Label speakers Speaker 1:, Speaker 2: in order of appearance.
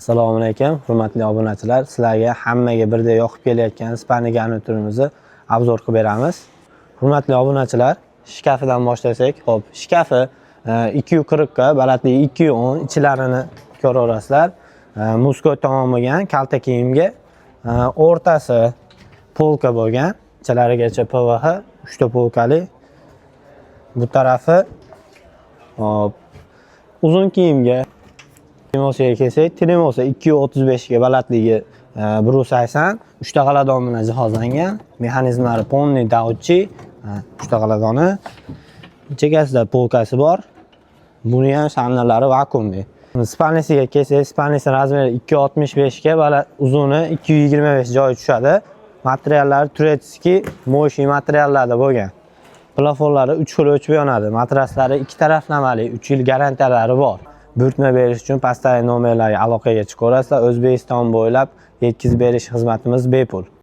Speaker 1: Assalomu alaykum, hurmatli obunachilar. Sizlarga hammaga birdek yoqib kelayotgan Spani garniturimizni obzor qilib beramiz. Hurmatli obunachilar, shkafidan boshlasak, xo'p, shkafi 240 ga, balandligi 210, ichlarini ko'raverasizlar. Muskoy tomon bo'lgan, kalta kiyimga, o'rtasi polka bo'lgan, ichlarigacha PVH, 3 ta polkali. Bu tarafi hop, uzun kiyimga Tremosiga kelsak, Tremosi 235 ga, balandligi 180, 3 ta g'aladon bilan jihozlangan. Mexanizmlari Ponni Dauchi, 3 ta g'aladoni. Chekasida polkasi bor. Buni ham shamnalari vakuumli. Spanisiga kelsak, Spanisi razmeri 265 ga, uzuni 225 joyi tushadi. Materiallari Turetskiy Moshi materiallarda bo'lgan. Plafonlari 3 xil o'chib yonadi. Matraslari 2 taraflamali, 3 yil garantiyalari bor. Buyurtma berish uchun pastdagi nomerlarga aloqaga chiqaverasizlar. O'zbekiston bo'ylab yetkazib berish xizmatimiz bepul.